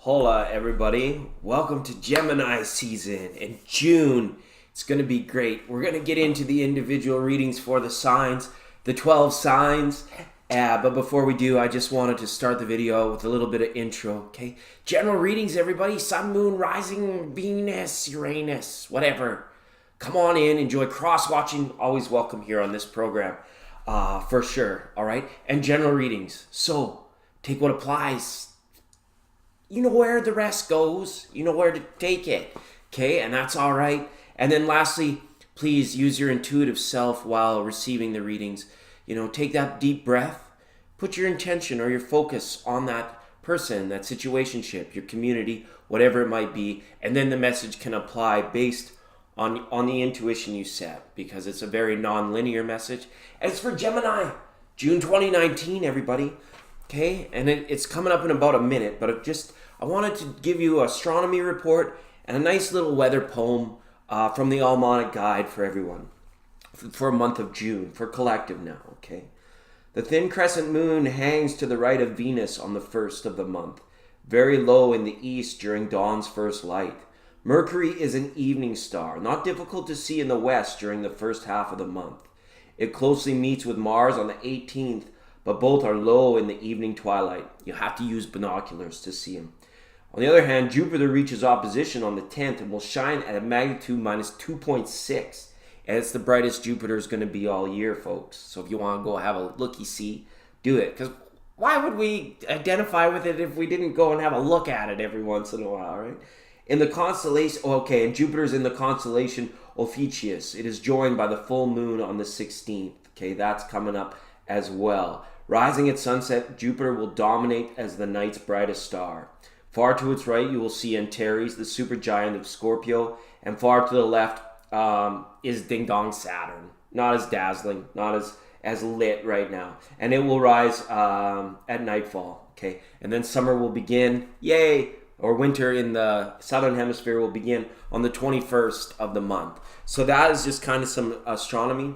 Hola everybody, welcome to Gemini season in June. It's going to be great. We're going to get into the individual readings for the signs, the 12 signs. But before we do, I just wanted to start the video with a little bit of intro, okay? General readings, everybody. Sun, moon, rising, Venus, Uranus, whatever. Come on in, enjoy cross-watching. Always welcome here on this program, for sure, all right? And general readings. So, take what applies. You know where the rest goes. You know where to take it. Okay, and that's all right. And then lastly, please use your intuitive self while receiving the readings. Take that deep breath. Put your intention or your focus on that person, that situationship, your community, whatever it might be. And then the message can apply based on the intuition you set, because it's a very non-linear message. And it's for Gemini, June 2019, everybody. Okay, and it's coming up in about a minute, but I wanted to give you an astronomy report and a nice little weather poem from the Almanac Guide for everyone for a month of June, for collective now, okay? The thin crescent moon hangs to the right of Venus on the first of the month, very low in the east during dawn's first light. Mercury is an evening star, not difficult to see in the west during the first half of the month. It closely meets with Mars on the 18th, but both are low in the evening twilight. You have to use binoculars to see them. On the other hand, Jupiter reaches opposition on the 10th and will shine at a magnitude minus 2.6. And it's the brightest Jupiter is going to be all year, folks. So if you want to go have a looky-see, do it. Because why would we identify with it if we didn't go and have a look at it every once in a while, right? In the constellation, and Jupiter's in the constellation Ophiuchus. It is joined by the full moon on the 16th. Okay, that's coming up as well. Rising at sunset, Jupiter will dominate as the night's brightest star. Far to its right, you will see Antares, the supergiant of Scorpio, and far to the left is Ding Dong Saturn. Not as dazzling, not as lit right now. And it will rise at nightfall, okay? And then summer will begin, yay! Or winter in the southern hemisphere will begin on the 21st of the month. So that is just kind of some astronomy.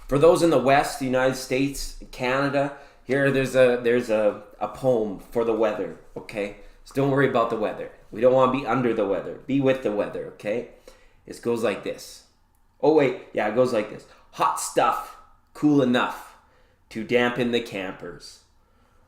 For those in the West, the United States, Canada, here there's a poem for the weather, okay? So don't worry about the weather. We don't want to be under the weather. Be with the weather, okay? It goes like this. It goes like this. Hot stuff, cool enough to dampen the campers.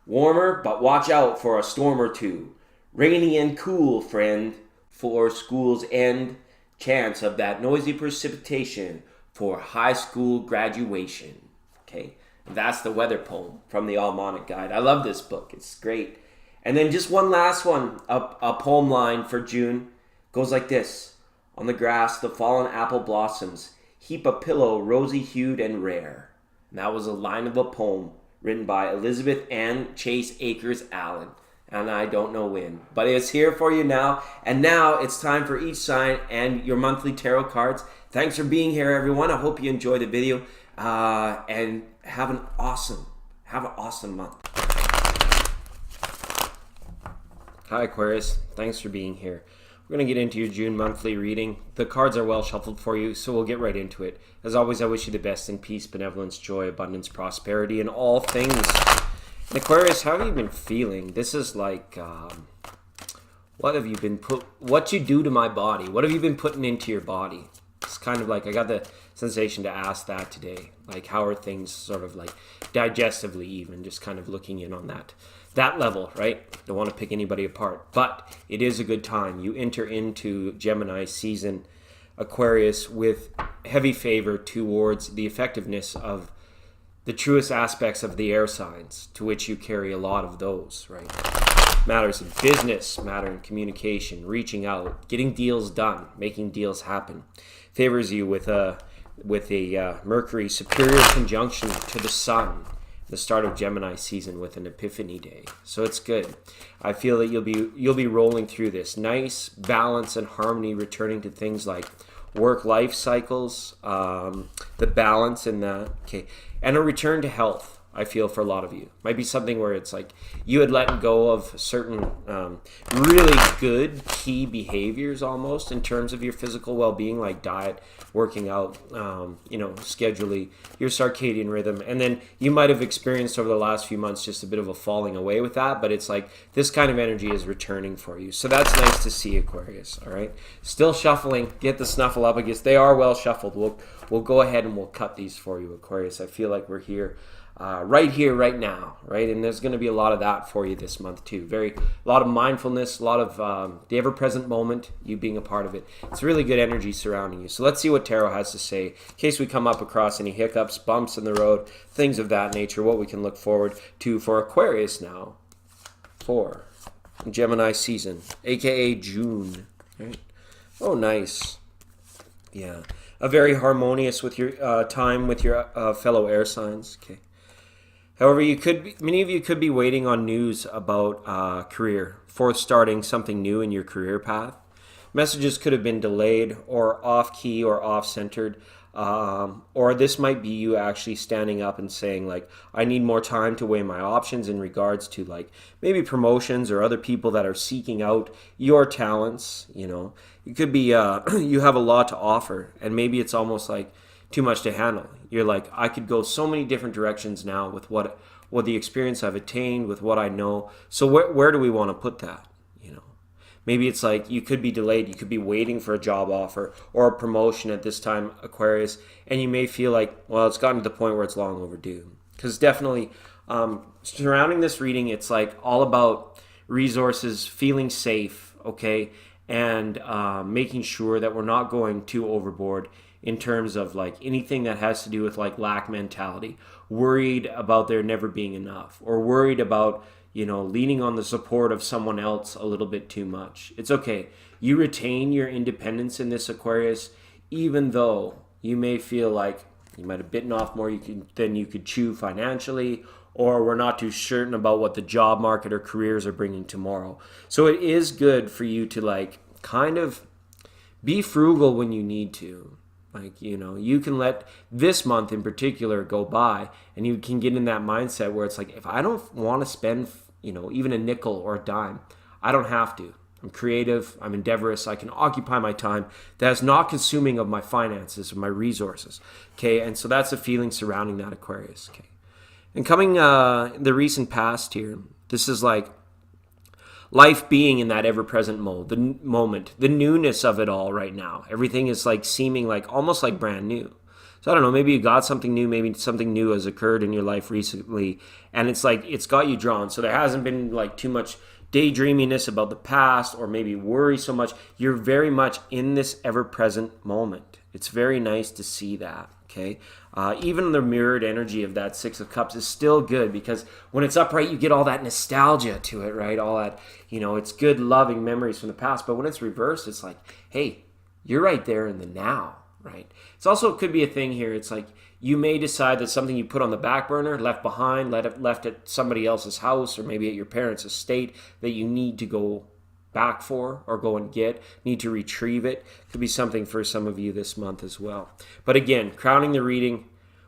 Warmer, but watch out for a storm or two. Rainy and cool, friend, for school's end. Chance of that noisy precipitation for high school graduation. Okay, that's the weather poem from the Almanac Guide. I love this book. It's great. And then just one last one, a poem line for June. Goes like this. On the grass, the fallen apple blossoms heap a pillow rosy-hued and rare. And that was a line of a poem written by Elizabeth Ann Chase Akers Allen. And I don't know when, but it's here for you now. And now it's time for each sign and your monthly tarot cards. Thanks for being here, everyone. I hope you enjoy the video and have an awesome month. Hi, Aquarius. Thanks for being here. We're going to get into your June monthly reading. The cards are well shuffled for you, so we'll get right into it. As always, I wish you the best in peace, benevolence, joy, abundance, prosperity, and all things. And Aquarius, how have you been feeling? This is like, what you do to my body? What have you been putting into your body? It's kind of like, I got the sensation to ask that today. Like, how are things sort of like digestively even, just kind of looking in on that level, right? Don't want to pick anybody apart, but it is a good time. You enter into Gemini season, Aquarius, with heavy favor towards the effectiveness of the truest aspects of the air signs, to which you carry a lot of those, right? Matters in business, matter in communication, reaching out, getting deals done, making deals happen. Favors you with a Mercury superior conjunction to the Sun, the start of Gemini season with an Epiphany day. So it's good. I feel that you'll be rolling through this. Nice balance and harmony, returning to things like work-life cycles, the balance in that. Okay, and a return to health. I feel for a lot of you. Might be something where it's like you had let go of certain really good key behaviors almost in terms of your physical well-being, like diet, working out, scheduling, your circadian rhythm. And then you might have experienced over the last few months just a bit of a falling away with that, but it's like this kind of energy is returning for you. So that's nice to see, Aquarius, all right? Still shuffling. Get the snuffle up, I guess. They are well shuffled. We'll go ahead and we'll cut these for you, Aquarius. I feel like we're here right now, right? And there's going to be a lot of that for you this month too. A lot of mindfulness, a lot of the ever-present moment, you being a part of it. It's really good energy surrounding you. So let's see what Tarot has to say in case we come up across any hiccups, bumps in the road, things of that nature, what we can look forward to for Aquarius now for Gemini season, aka June, right? Oh, nice. Yeah. A very harmonious with your time with your fellow air signs. Okay. However, many of you could be waiting on news about career, for starting something new in your career path. Messages could have been delayed or off-key or off-centered, or this might be you actually standing up and saying, like, I need more time to weigh my options in regards to, like, maybe promotions or other people that are seeking out your talents, It could be you have a lot to offer, and maybe it's almost like too much to handle. You're like, I could go so many different directions now with what the experience I've attained, with what I know. So where do we want to put that? Maybe it's like you could be delayed. You could be waiting for a job offer or a promotion at this time, Aquarius, and you may feel like, well, it's gotten to the point where it's long overdue. Because definitely surrounding this reading, it's like all about resources, feeling safe, okay, and making sure that we're not going too overboard in terms of like anything that has to do with like lack mentality, worried about there never being enough, or worried about leaning on the support of someone else a little bit too much. It's okay. You retain your independence in this, Aquarius, even though you may feel like you might have bitten off more than you could chew financially, or we're not too certain about what the job market or careers are bringing tomorrow. So it is good for you to like kind of be frugal when you need to. Like, you can let this month in particular go by, and you can get in that mindset where it's like, if I don't want to spend, even a nickel or a dime, I don't have to. I'm creative, I'm endeavorous, I can occupy my time. That's not consuming of my finances or my resources, okay? And so that's the feeling surrounding that, Aquarius, okay? And coming the recent past here, this is like life being in that ever-present mode, the moment, the newness of it all right now. Everything is like seeming like almost like brand new. So I don't know, maybe you got something new, maybe something new has occurred in your life recently, and it's like it's got you drawn. So there hasn't been like too much daydreaminess about the past or maybe worry so much. You're very much in this ever-present moment. It's very nice to see that, okay? Even the mirrored energy of that Six of Cups is still good, because when it's upright, you get all that nostalgia to it, right? All that, it's good, loving memories from the past. But when it's reversed, it's like, hey, you're right there in the now, right? It's also, it could be a thing here. It's like you may decide that something you put on the back burner, left behind, left at somebody else's house or maybe at your parents' estate, that you need to go back for or go and get, need to retrieve it. Could be something for some of you this month as well. But again, crowning the reading,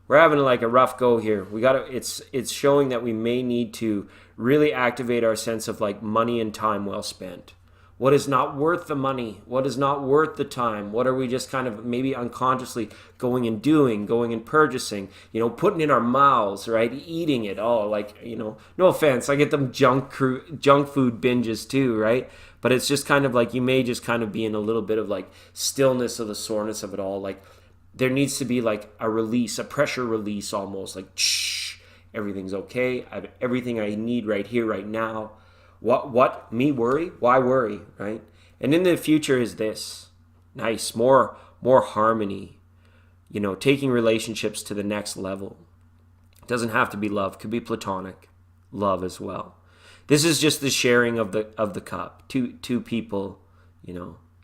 we're having like a rough go here. It's showing that we may need to really activate our sense of like money and time well spent. What is not worth the money? What is not worth the time? What are we just kind of maybe unconsciously going and doing, going and purchasing, putting in our mouths, right? Eating it all, like, no offense. I get them junk food binges too, right? But it's just kind of like you may just kind of be in a little bit of like stillness of the soreness of it all. Like there needs to be like a release, a pressure release almost, like, shh, everything's okay. I have everything I need right here, right now. What? Me worry? Why worry, right? And in the future is this. Nice, more harmony, taking relationships to the next level. It doesn't have to be love, could be platonic love as well. This is just the sharing of the cup. Two people,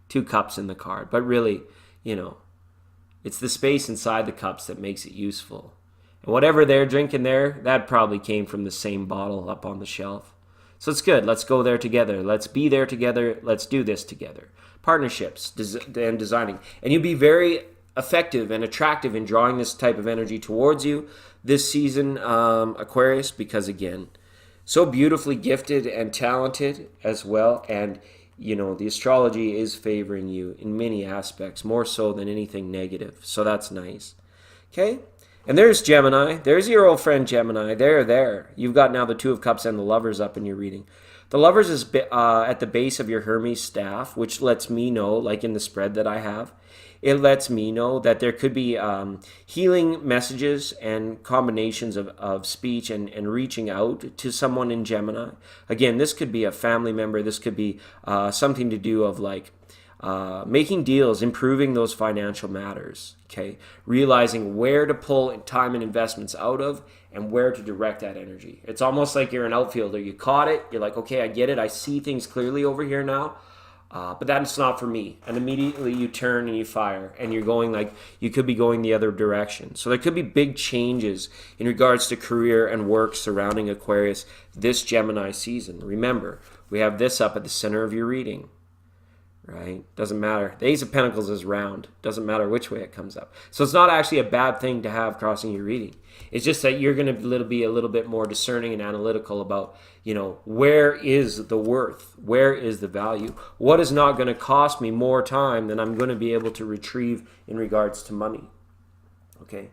two cups in the card. But really, it's the space inside the cups that makes it useful. And whatever they're drinking there, that probably came from the same bottle up on the shelf. So it's good. Let's go there together. Let's be there together. Let's do this together. Partnerships and designing. And you'll be very effective and attractive in drawing this type of energy towards you this season, Aquarius, because again, so beautifully gifted and talented as well. And, you know, the astrology is favoring you in many aspects, more so than anything negative. So that's nice. Okay. And there's Gemini. There's your old friend Gemini. There. You've got now the Two of Cups and the Lovers up in your reading. The Lovers is at the base of your Hermes staff, which lets me know, like in the spread that I have, it lets me know that there could be healing messages and combinations of speech and reaching out to someone in Gemini. Again, this could be a family member. This could be something to do of like making deals, improving those financial matters, okay? Realizing where to pull time and investments out of and where to direct that energy. It's almost like you're an outfielder. You caught it. You're like, okay, I get it. I see things clearly over here now, but that's not for me. And immediately you turn and you fire, and you're going like, you could be going the other direction. So there could be big changes in regards to career and work surrounding Aquarius this Gemini season. Remember, we have this up at the center of your reading. Right? Doesn't matter. The Ace of Pentacles is round. Doesn't matter which way it comes up. So it's not actually a bad thing to have crossing your reading. It's just that you're going to be a little bit more discerning and analytical about, you know, where is the worth? Where is the value? What is not going to cost me more time than I'm going to be able to retrieve in regards to money? Okay?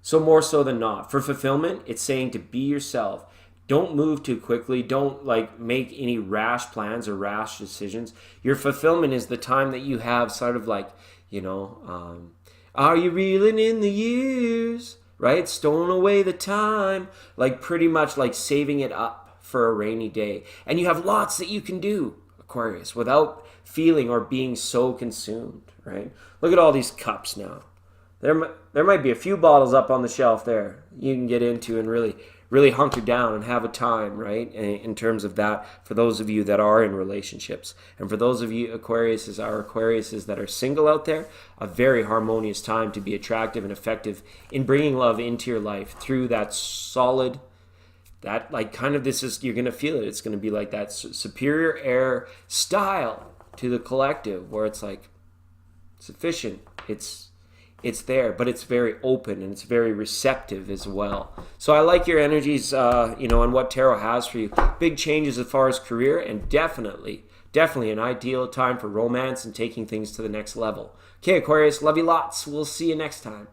So more so than not. For fulfillment, it's saying to be yourself. Don't move too quickly. Don't like make any rash plans or rash decisions. Your fulfillment is the time that you have sort of like, you know, are you reeling in the years? Right? Stowing away the time. Like pretty much like saving it up for a rainy day. And you have lots that you can do, Aquarius, without feeling or being so consumed, right? Look at all these cups now. There might be a few bottles up on the shelf there you can get into and really hunker down and have a time, right? In terms of that, for those of you that are in relationships. And for those of you Aquariuses that are single out there, a very harmonious time to be attractive and effective in bringing love into your life through that solid, that like kind of you're going to feel it. It's going to be like that superior air style to the collective where it's like sufficient. It's there, but it's very open and it's very receptive as well. So I like your energies, you know, and what tarot has for you. Big changes as far as career, and definitely an ideal time for romance and taking things to the next level. Okay, Aquarius, love you lots. We'll see you next time.